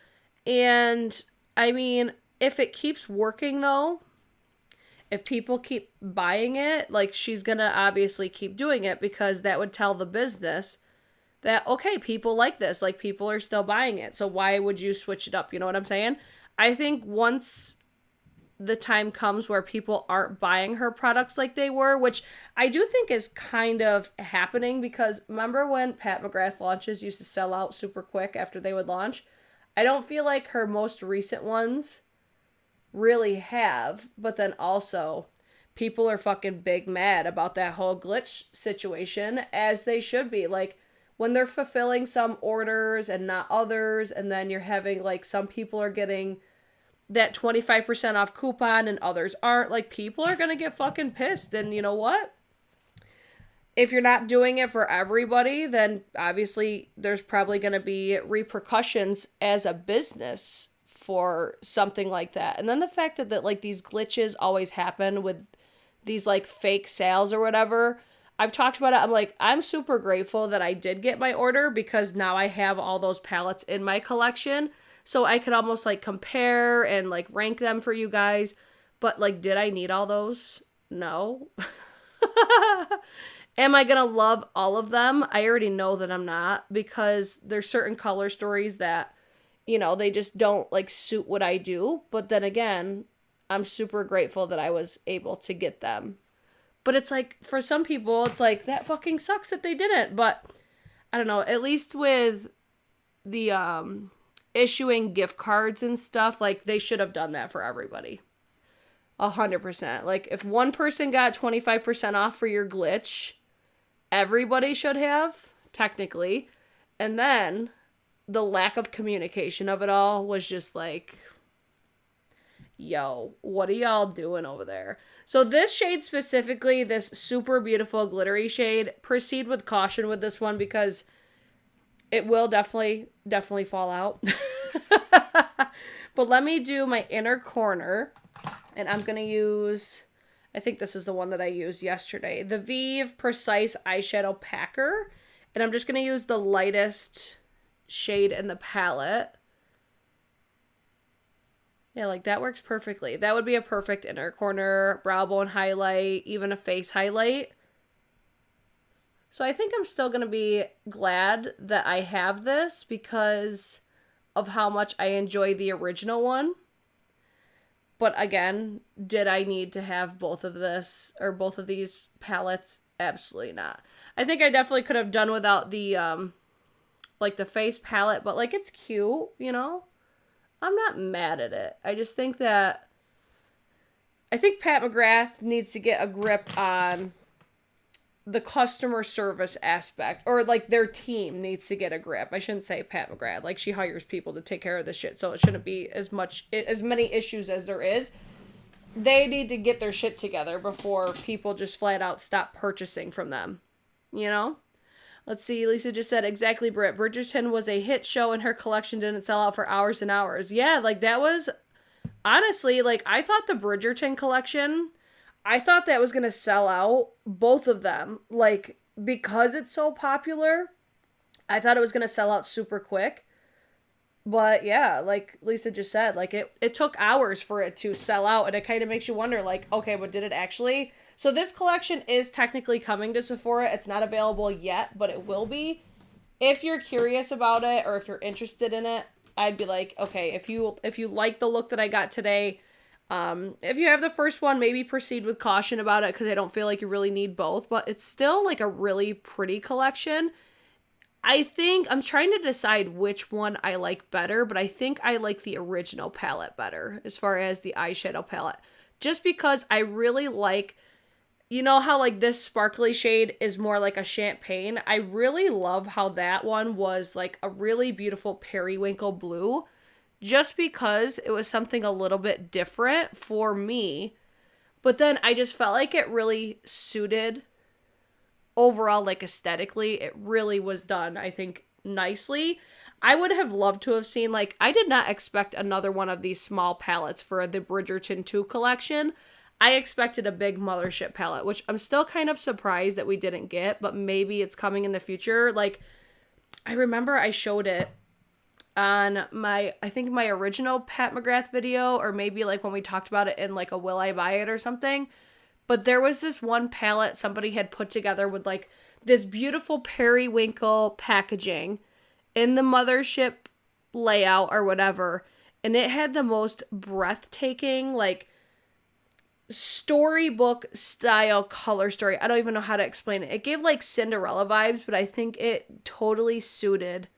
And I mean, if it keeps working though, if people keep buying it, like, she's gonna obviously keep doing it because that would tell the business that, okay, people like this, like, people are still buying it. So why would you switch it up? You know what I'm saying? I think once the time comes where people aren't buying her products like they were, which I do think is kind of happening, because remember when Pat McGrath launches used to sell out super quick after they would launch? I don't feel like her most recent ones really have, but then also people are fucking big mad about that whole glitch situation, as they should be. Like, when they're fulfilling some orders and not others, and then you're having, like, some people are getting that 25% off coupon and others aren't, like, people are gonna get fucking pissed. And you know what? If you're not doing it for everybody, then obviously there's probably gonna be repercussions as a business for something like that. And then the fact that like, these glitches always happen with these, like, fake sales or whatever. I've talked about it. I'm like, I'm super grateful that I did get my order, because now I have all those palettes in my collection. So I could almost, like, compare and, like, rank them for you guys. But, like, did I need all those? No. Am I gonna love all of them? I already know that I'm not, because there's certain color stories that, you know, they just don't, like, suit what I do. But then again, I'm super grateful that I was able to get them. But it's like, for some people, it's like, that fucking sucks that they didn't. But I don't know, at least with the issuing gift cards and stuff, like, they should have done that for everybody. 100%. Like, if one person got 25% off for your glitch, everybody should have, technically. And then the lack of communication of it all was just like, yo, what are y'all doing over there? So this shade specifically, this super beautiful glittery shade, proceed with caution with this one, because it will definitely fall out. But let me do my inner corner, and I'm going to use, I think this is the one that I used yesterday, the Vive Precise Eyeshadow Packer. And I'm just going to use the lightest shade in the palette. Yeah, like, that works perfectly. That would be a perfect inner corner, brow bone highlight, even a face highlight. So I think I'm still going to be glad that I have this, because of how much I enjoy the original one. But again, did I need to have both of this, or both of these palettes? Absolutely not. I think I definitely could have done without the, like, the face palette, but, like, it's cute, you know? I'm not mad at it. I just think that, I think Pat McGrath needs to get a grip on the customer service aspect, or, like, their team needs to get a grip. I shouldn't say Pat McGrath. Like, she hires people to take care of this shit, so it shouldn't be as many issues as there is. They need to get their shit together before people just flat out stop purchasing from them. You know? Let's see. Lisa just said, exactly, Brit. Bridgerton was a hit show and her collection didn't sell out for hours and hours. Yeah, like, that was, honestly, like, I thought the Bridgerton collection, I thought that was going to sell out, both of them. Like, because it's so popular, I thought it was going to sell out super quick. But yeah, like Lisa just said, like, it took hours for it to sell out, and it kind of makes you wonder, like, okay, but did it actually? So this collection is technically coming to Sephora. It's not available yet, but it will be. If you're curious about it, or if you're interested in it, I'd be like, okay, if you like the look that I got today, if you have the first one, maybe proceed with caution about it, because I don't feel like you really need both, but it's still, like, a really pretty collection. I think I'm trying to decide which one I like better, but I think I like the original palette better as far as the eyeshadow palette. Just because I really like, you know how, like, this sparkly shade is more like a champagne? I really love how that one was, like, a really beautiful periwinkle blue, just because it was something a little bit different for me. But then I just felt like it really suited overall, like, aesthetically, it really was done, I think, nicely. I would have loved to have seen, like, I did not expect another one of these small palettes for the Bridgerton 2 collection. I expected a big mothership palette, which I'm still kind of surprised that we didn't get, but maybe it's coming in the future. Like, I remember I showed it on I think my original Pat McGrath video, or maybe like when we talked about it in like a Will I Buy It or something. But there was this one palette somebody had put together with like this beautiful periwinkle packaging in the mothership layout or whatever. And it had the most breathtaking, like, storybook style color story. I don't even know how to explain it. It gave like Cinderella vibes, but I think it totally suited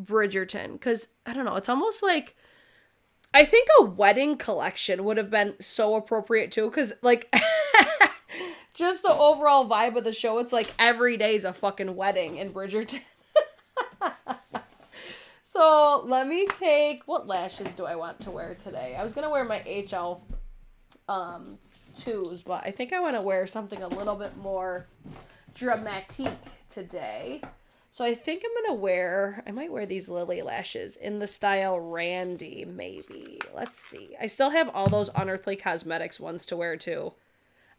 Bridgerton. Because, I don't know, it's almost like, I think a wedding collection would have been so appropriate too. Because, like, just the overall vibe of the show, it's like every day's a fucking wedding in Bridgerton. So let me take, what lashes do I want to wear today? I was going to wear my HL 2s, but I think I want to wear something a little bit more dramatic today. So I think I might wear these Lily lashes in the style Randy, maybe. Let's see. I still have all those Unearthly Cosmetics ones to wear too.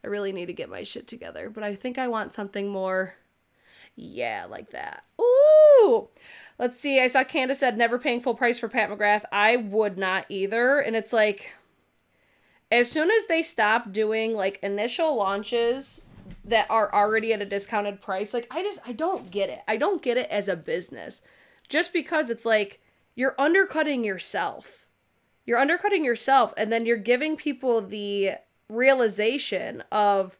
I really need to get my shit together, but I think I want something more, yeah, like that. Ooh! Let's see. I saw Candace said never paying full price for Pat McGrath. I would not either. And it's like, as soon as they stop doing like initial launches that are already at a discounted price, like I don't get it. I don't get it as a business. Just because it's like you're undercutting yourself. You're undercutting yourself, and then you're giving people the realization of,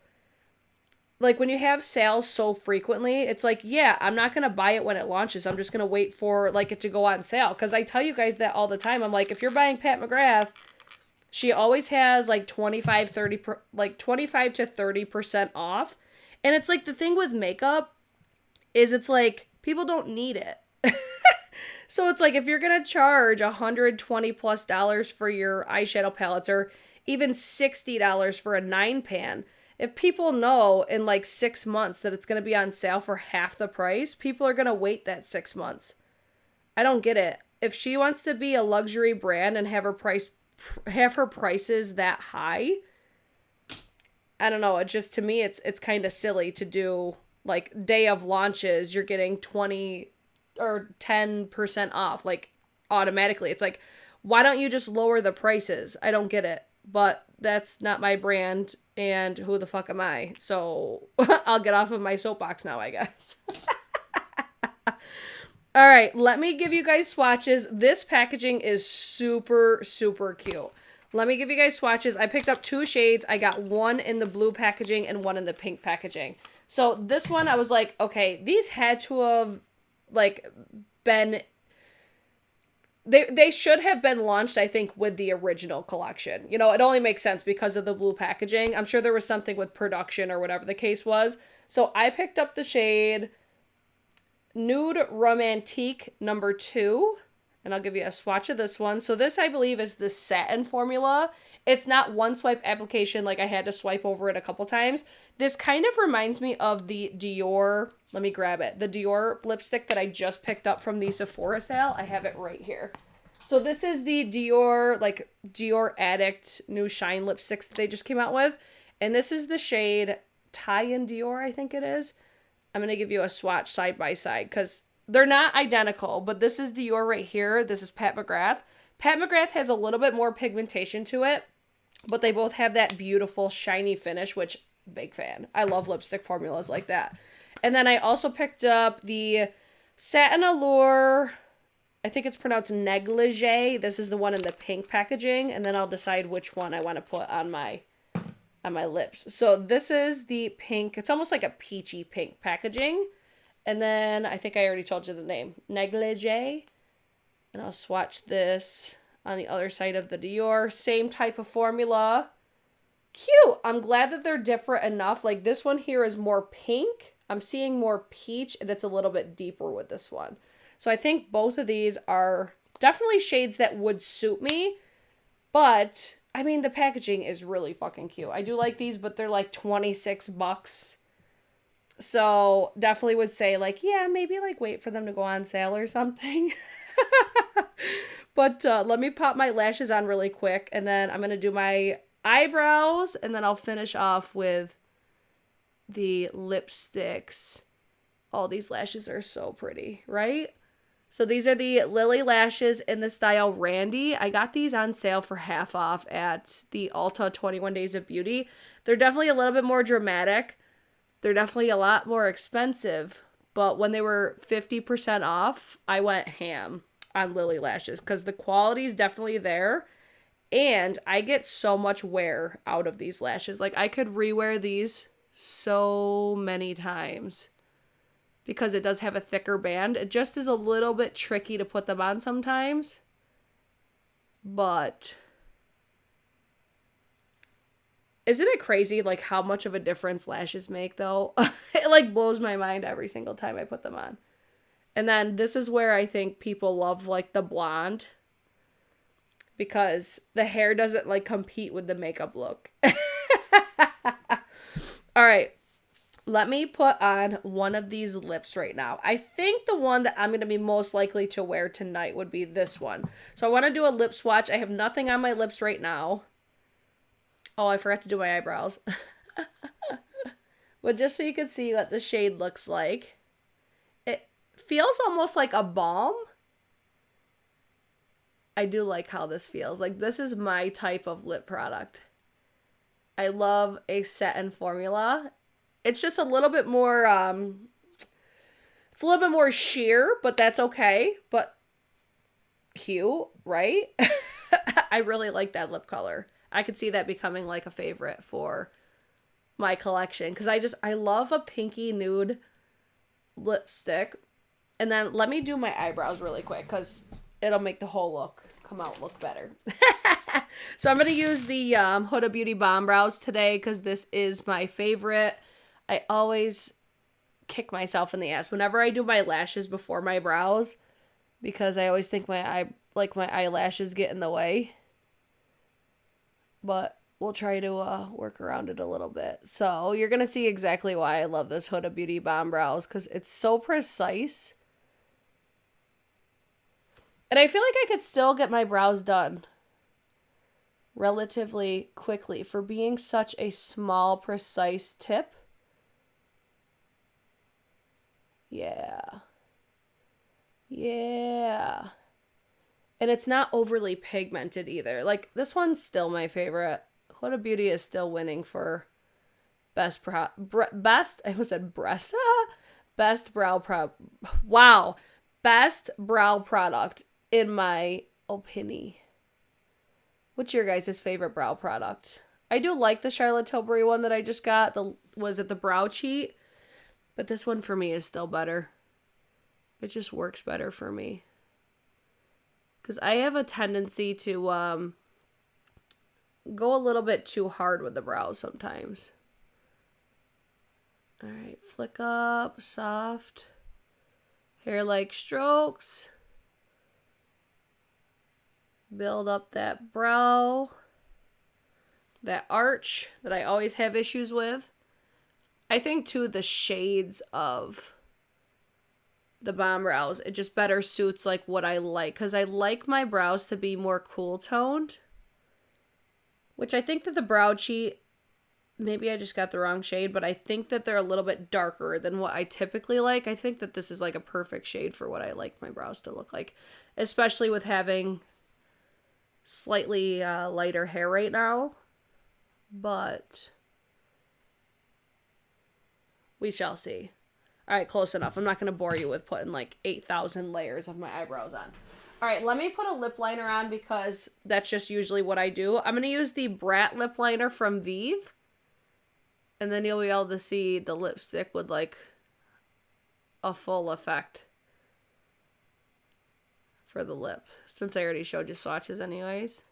like, when you have sales so frequently, it's like, yeah, I'm not going to buy it when it launches. I'm just going to wait for, like, it to go on sale. Because I tell you guys that all the time. I'm like, if you're buying Pat McGrath, she always has, like, 25 to 30% off. And it's like, the thing with makeup is it's like, people don't need it. So it's like, if you're going to charge $120 plus for your eyeshadow palettes, or even $60 for a 9-pan, if people know in like 6 months that it's going to be on sale for half the price, people are going to wait that 6 months. I don't get it. If she wants to be a luxury brand and have her prices that high, I don't know. It just, to me, it's kind of silly to do like day of launches. You're getting 20 or 10% off like automatically. It's like, why don't you just lower the prices? I don't get it. But that's not my brand, and who the fuck am I? So I'll get off of my soapbox now, I guess. All right, let me give you guys swatches. This packaging is super, super cute. Let me give you guys swatches. I picked up 2 shades. I got one in the blue packaging and one in the pink packaging. So this one, I was like, okay, these had to have, like, been... They should have been launched, I think, with the original collection. You know, it only makes sense because of the blue packaging. I'm sure there was something with production or whatever the case was. So I picked up the shade Nude Romantique number 2. And I'll give you a swatch of this one. So this, I believe, is the satin formula. It's not one swipe application, like I had to swipe over it a couple times. This kind of reminds me of the Dior, let me grab it, the Dior lipstick that I just picked up from the Sephora sale. I have it right here. So this is the Dior, like Dior Addict new Shine lipsticks that they just came out with. And this is the shade Tie in Dior, I think it is. I'm going to give you a swatch side by side because they're not identical, but this is Dior right here. This is Pat McGrath. Pat McGrath has a little bit more pigmentation to it, but they both have that beautiful shiny finish, which, big fan. I love lipstick formulas like that. And then I also picked up the Satin Allure, I think it's pronounced Negligee. This is the one in the pink packaging, and then I'll decide which one I want to put on my lips. So this is the pink. It's almost like a peachy pink packaging. And then I think I already told you the name, Negligee. And I'll swatch this on the other side of the Dior. Same type of formula. Cute. I'm glad that they're different enough. Like this one here is more pink. I'm seeing more peach, and it's a little bit deeper with this one. So I think both of these are definitely shades that would suit me. But, I mean, the packaging is really fucking cute. I do like these, but they're like $26. So definitely would say like, yeah, maybe like wait for them to go on sale or something. But let me pop my lashes on really quick, and then I'm going to do my eyebrows, and then I'll finish off with the lipsticks. All these lashes are so pretty, right? So these are the Lily Lashes in the style Randy. I got these on sale for half off at the Ulta 21 Days of Beauty. They're definitely a little bit more dramatic. They're definitely a lot more expensive. But when they were 50% off, I went ham on Lily Lashes because the quality is definitely there. And I get so much wear out of these lashes. Like, I could rewear these so many times because it does have a thicker band. It just is a little bit tricky to put them on sometimes. But isn't it crazy, like, how much of a difference lashes make, though? It, like, blows my mind every single time I put them on. And then this is where I think people love, like, the blonde. Because the hair doesn't, like, compete with the makeup look. All right. Let me put on one of these lips right now. I think the one that I'm going to be most likely to wear tonight would be this one. So I want to do a lip swatch. I have nothing on my lips right now. Oh, I forgot to do my eyebrows. But just so you can see what the shade looks like. It feels almost like a balm. I do like how this feels. Like, this is my type of lip product. I love a satin formula. It's just a little bit more, it's a little bit more sheer, but that's okay. But cute, right? I really like that lip color. I could see that becoming like a favorite for my collection. Because I love a pinky nude lipstick. And then let me do my eyebrows really quick because it'll make the whole look look better. So I'm going to use the Huda Beauty Bomb Brows today because this is my favorite. I always kick myself in the ass whenever I do my lashes before my brows because I always think my eyelashes get in the way. But we'll try to work around it a little bit. So you're going to see exactly why I love this Huda Beauty Bomb Brows because it's so precise. And I feel like I could still get my brows done relatively quickly for being such a small, precise tip. Yeah. Yeah. And it's not overly pigmented either. Like, this one's still my favorite. Huda Beauty is still winning for best brow product in my opinion. What's your guys' favorite brow product? I do like the Charlotte Tilbury one that I just got. Was it the Brow Cheat? But this one for me is still better. It just works better for me. Because I have a tendency to go a little bit too hard with the brows sometimes. Alright, flick up, soft. Hair-like strokes. Build up that brow. That arch that I always have issues with. I think, too, the shades of the bomb brows, it just better suits, like, what I like. Because I like my brows to be more cool-toned. Which I think that the Brow Cheat, maybe I just got the wrong shade, but I think that they're a little bit darker than what I typically like. I think that this is, like, a perfect shade for what I like my brows to look like. Especially with having slightly lighter hair right now. But we shall see. All right, close enough. I'm not going to bore you with putting like 8,000 layers of my eyebrows on. All right, let me put a lip liner on because that's just usually what I do. I'm going to use the Brat lip liner from Vive. And then you'll be able to see the lipstick with like a full effect for the lip. Since I already showed you swatches anyways.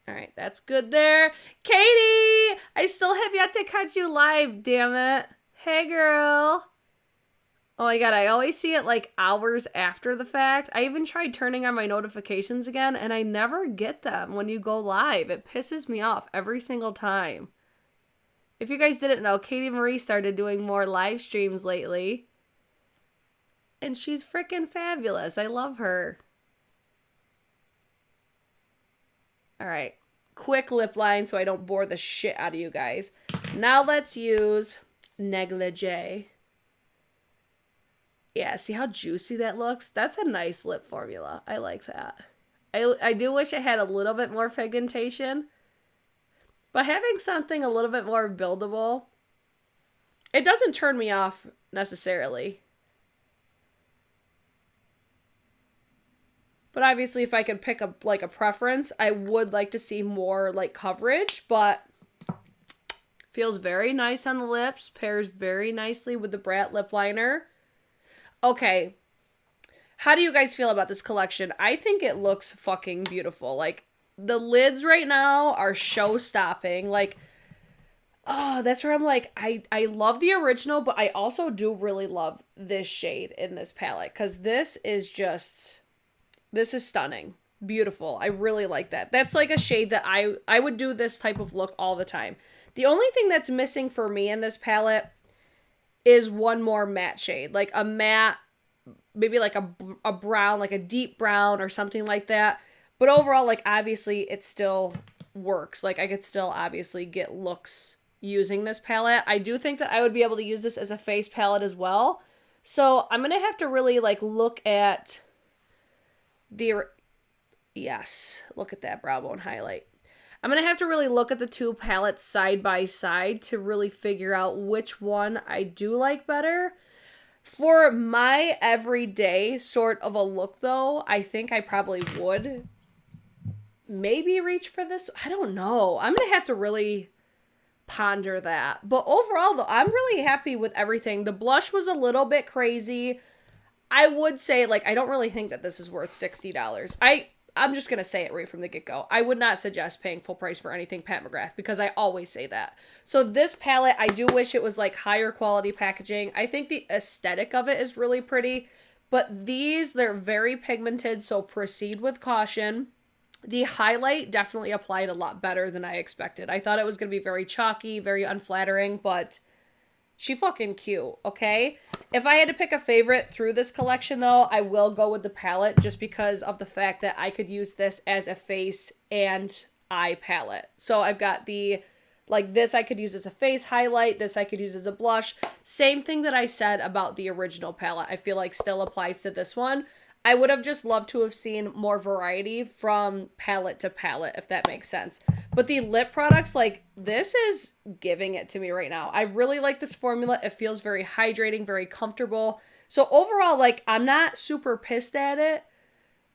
All right, that's good there. Katie, I still have yet to catch you live, damn it. Hey, girl. Oh my god, I always see it like hours after the fact. I even tried turning on my notifications again, and I never get them when you go live. It pisses me off every single time. If you guys didn't know, Katie Marie started doing more live streams lately. And she's freaking fabulous. I love her. All right. Quick lip line so I don't bore the shit out of you guys. Now let's use Negligee. Yeah, see how juicy that looks? That's a nice lip formula. I like that. I do wish I had a little bit more pigmentation, but having something a little bit more buildable, it doesn't turn me off necessarily. But obviously, if I could pick a preference, I would like to see more like coverage, but feels very nice on the lips, pairs very nicely with the Brat lip liner. Okay, how do you guys feel about this collection? I think it looks fucking beautiful. Like, the lids right now are show-stopping. Like, oh, that's where I'm like, I love the original, but I also do really love this shade in this palette, because this is stunning. Beautiful. I really like that. That's like a shade that I would do this type of look all the time. The only thing that's missing for me in this palette is one more matte shade. Like a matte, maybe like a brown, like a deep brown or something like that. But overall, like, obviously it still works. Like, I could still obviously get looks using this palette. I do think that I would be able to use this as a face palette as well. So I'm going to have to really like look at yes, look at that brow bone highlight. I'm going to have to really look at the two palettes side by side to really figure out which one I do like better. For my everyday sort of a look, though, I think I probably would maybe reach for this. I don't know. I'm going to have to really ponder that. But overall, though, I'm really happy with everything. The blush was a little bit crazy. I would say, like, I don't really think that this is worth $60. I'm just going to say it right from the get-go. I would not suggest paying full price for anything Pat McGrath, because I always say that. So this palette, I do wish it was like higher quality packaging. I think the aesthetic of it is really pretty, but these, they're very pigmented, so proceed with caution. The highlight definitely applied a lot better than I expected. I thought it was going to be very chalky, very unflattering, but she fucking cute, okay? If I had to pick a favorite through this collection, though, I will go with the palette, just because of the fact that I could use this as a face and eye palette. So I've got the, like, this I could use as a face highlight, this I could use as a blush. Same thing that I said about the original palette, I feel like still applies to this one. I would have just loved to have seen more variety from palette to palette, if that makes sense. But the lip products, like, this is giving it to me right now. I really like this formula. It feels very hydrating, very comfortable. So overall, like, I'm not super pissed at it,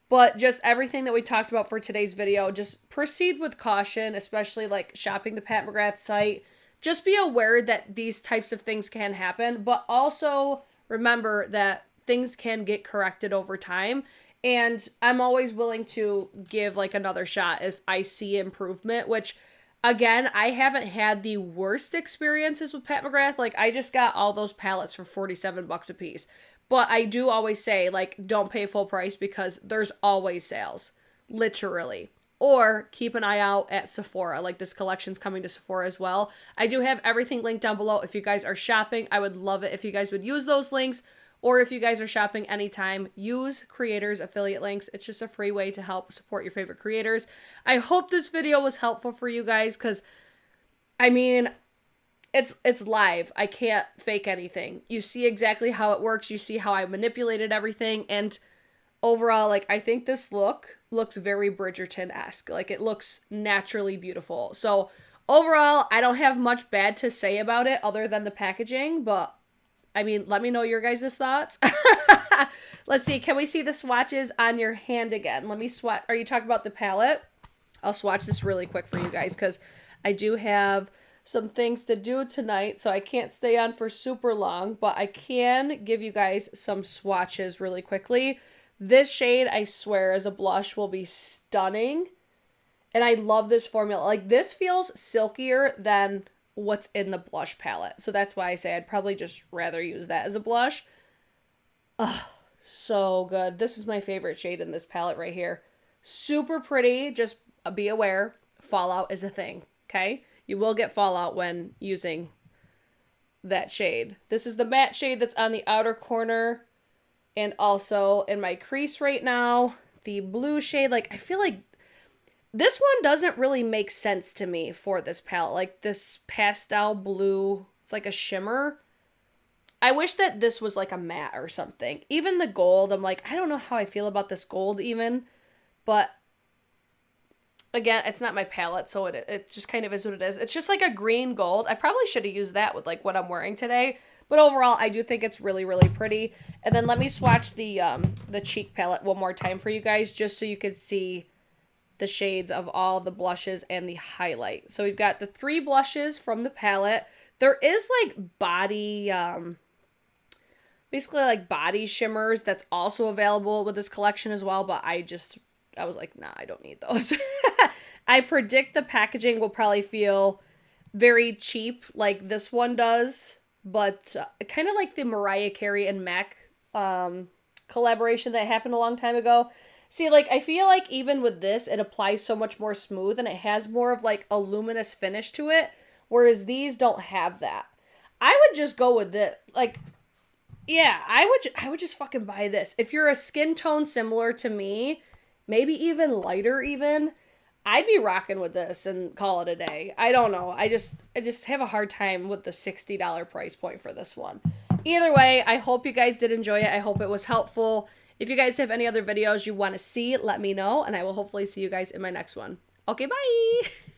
but just everything that we talked about for today's video, just proceed with caution, especially, like, shopping the Pat McGrath site. Just be aware that these types of things can happen, but also remember that things can get corrected over time, and I'm always willing to give like another shot if I see improvement, which again, I haven't had the worst experiences with Pat McGrath. Like, I just got all those palettes for $47 a piece, but I do always say, like, don't pay full price, because there's always sales, literally. Or keep an eye out at Sephora. Like, this collection's coming to Sephora as well. I do have everything linked down below. If you guys are shopping, I would love it if you guys would use those links. Or if you guys are shopping anytime, use creators affiliate links. It's just a free way to help support your favorite creators. I hope this video was helpful for you guys, because, I mean, it's live. I can't fake anything. You see exactly how it works. You see how I manipulated everything. And overall, like, I think this look looks very Bridgerton-esque. Like, it looks naturally beautiful. So overall, I don't have much bad to say about it other than the packaging, but I mean, let me know your guys' thoughts. Let's see. Can we see the swatches on your hand again? Let me swatch. Are you talking about the palette? I'll swatch this really quick for you guys, because I do have some things to do tonight, so I can't stay on for super long, but I can give you guys some swatches really quickly. This shade, I swear, as a blush will be stunning. And I love this formula. Like, this feels silkier than what's in the blush palette. So that's why I say I'd probably just rather use that as a blush. Ugh, so good. This is my favorite shade in this palette right here. Super pretty. Just be aware, fallout is a thing, okay? You will get fallout when using that shade. This is the matte shade that's on the outer corner and also in my crease right now. The blue shade, like, I feel like this one doesn't really make sense to me for this palette. Like, this pastel blue, it's like a shimmer. I wish that this was like a matte or something. Even the gold, I'm like, I don't know how I feel about this gold even. But again, it's not my palette, so it just kind of is what it is. It's just like a green gold. I probably should have used that with like what I'm wearing today. But overall, I do think it's really, really pretty. And then let me swatch the cheek palette one more time for you guys, just so you can see the shades of all the blushes and the highlight. So we've got the 3 blushes from the palette. There is like body, basically like body shimmers that's also available with this collection as well, but I was like, nah, I don't need those. I predict the packaging will probably feel very cheap like this one does, but kind of like the Mariah Carey and MAC collaboration that happened a long time ago. See, like, I feel like even with this, it applies so much more smooth, and it has more of, like, a luminous finish to it, whereas these don't have that. I would just go with this. Like, yeah, I would just fucking buy this. If you're a skin tone similar to me, maybe even lighter even, I'd be rocking with this and call it a day. I don't know. I just have a hard time with the $60 price point for this one. Either way, I hope you guys did enjoy it. I hope it was helpful. If you guys have any other videos you want to see, let me know, and I will hopefully see you guys in my next one. Okay, bye!